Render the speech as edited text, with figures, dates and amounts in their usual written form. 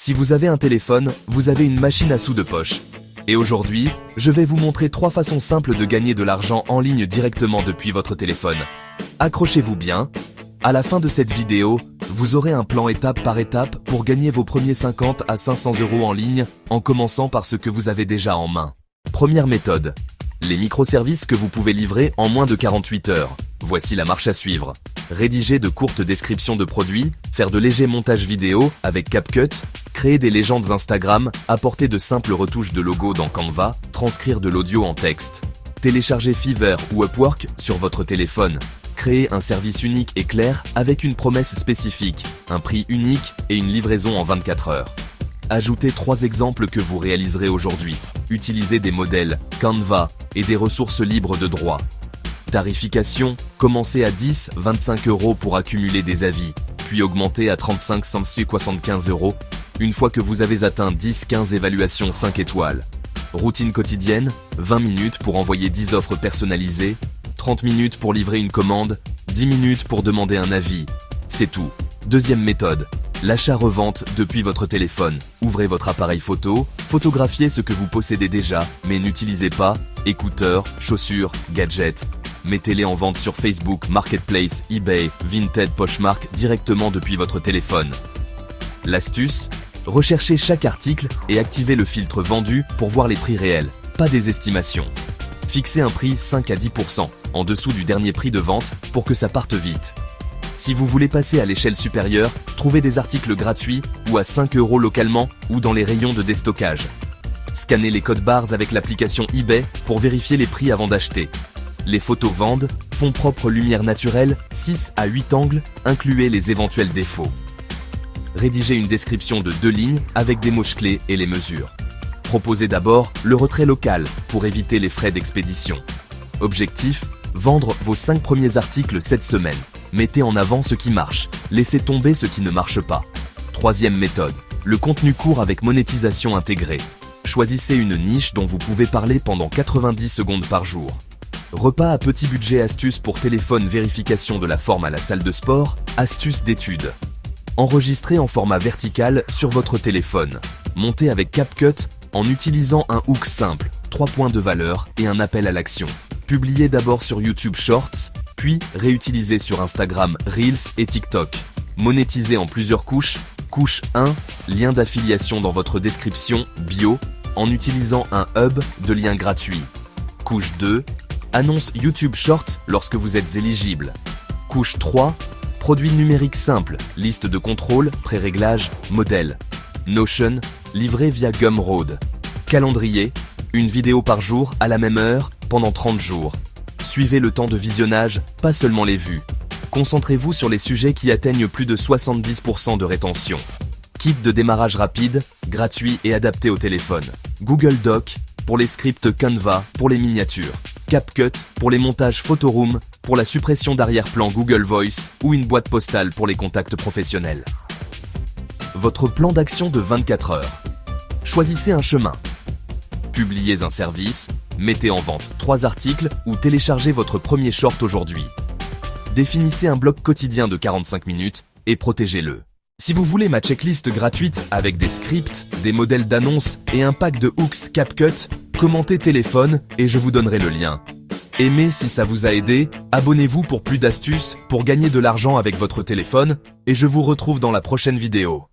Si vous avez un téléphone, vous avez une machine à sous de poche. Et aujourd'hui, je vais vous montrer 3 façons simples de gagner de l'argent en ligne directement depuis votre téléphone. Accrochez-vous bien. À la fin de cette vidéo, vous aurez un plan étape par étape pour gagner vos premiers 50 à 500 € en ligne en commençant par ce que vous avez déjà en main. Première méthode. Les microservices que vous pouvez livrer en moins de 48 heures. Voici la marche à suivre. Rédiger de courtes descriptions de produits, faire de légers montages vidéo avec CapCut, créer des légendes Instagram, apporter de simples retouches de logo dans Canva, transcrire de l'audio en texte. Télécharger Fiverr ou Upwork sur votre téléphone. Créer un service unique et clair avec une promesse spécifique, un prix unique et une livraison en 24 heures. Ajoutez 3 exemples que vous réaliserez aujourd'hui. Utilisez des modèles, Canva et des ressources libres de droit. Tarification, commencez à 10-25 € pour accumuler des avis, puis augmentez à 35-175 € une fois que vous avez atteint 10-15 évaluations 5 étoiles. Routine quotidienne, 20 minutes pour envoyer 10 offres personnalisées, 30 minutes pour livrer une commande, 10 minutes pour demander un avis. C'est tout. Deuxième méthode. L'achat-revente depuis votre téléphone. Ouvrez votre appareil photo, photographiez ce que vous possédez déjà, mais n'utilisez pas écouteurs, chaussures, gadgets. Mettez-les en vente sur Facebook, Marketplace, eBay, Vinted, Poshmark directement depuis votre téléphone. L'astuce ? Recherchez chaque article et activez le filtre vendu pour voir les prix réels, pas des estimations. Fixez un prix 5 à 10% en dessous du dernier prix de vente pour que ça parte vite. Si vous voulez passer à l'échelle supérieure, trouvez des articles gratuits ou à 5 € localement ou dans les rayons de déstockage. Scannez les codes barres avec l'application eBay pour vérifier les prix avant d'acheter. Les photos vendent, fond propre lumière naturelle, 6 à 8 angles, incluez les éventuels défauts. Rédigez une description de 2 lignes avec des mots-clés et les mesures. Proposez d'abord le retrait local pour éviter les frais d'expédition. Objectif, vendre vos 5 premiers articles cette semaine. Mettez en avant ce qui marche, laissez tomber ce qui ne marche pas. Troisième méthode, le contenu court avec monétisation intégrée. Choisissez une niche dont vous pouvez parler pendant 90 secondes par jour. Repas à petit budget, astuces pour téléphone, vérification de la forme à la salle de sport, astuces d'études. Enregistrez en format vertical sur votre téléphone. Montez avec CapCut en utilisant un hook simple, 3 points de valeur et un appel à l'action. Publiez d'abord sur YouTube Shorts, puis réutilisez sur Instagram, Reels et TikTok. Monétisez en plusieurs couches. Couche 1, lien d'affiliation dans votre description, bio, en utilisant un hub de liens gratuits. Couche 2, annonce YouTube Shorts lorsque vous êtes éligible. Couche 3, produits numériques simples, liste de contrôle, pré-réglage, modèle. Notion, livré via Gumroad. Calendrier, une vidéo par jour à la même heure pendant 30 jours. Suivez le temps de visionnage, pas seulement les vues. Concentrez-vous sur les sujets qui atteignent plus de 70% de rétention. Kit de démarrage rapide, gratuit et adapté au téléphone. Google Doc pour les scripts, Canva pour les miniatures. CapCut pour les montages Photoroom, pour la suppression d'arrière-plan Google Voice ou une boîte postale pour les contacts professionnels. Votre plan d'action de 24 heures. Choisissez un chemin. Publiez un service, mettez en vente 3 articles ou téléchargez votre premier short aujourd'hui. Définissez un bloc quotidien de 45 minutes et protégez-le. Si vous voulez ma checklist gratuite avec des scripts, des modèles d'annonces et un pack de hooks CapCut, commentez téléphone et je vous donnerai le lien. Aimez si ça vous a aidé, abonnez-vous pour plus d'astuces pour gagner de l'argent avec votre téléphone et je vous retrouve dans la prochaine vidéo.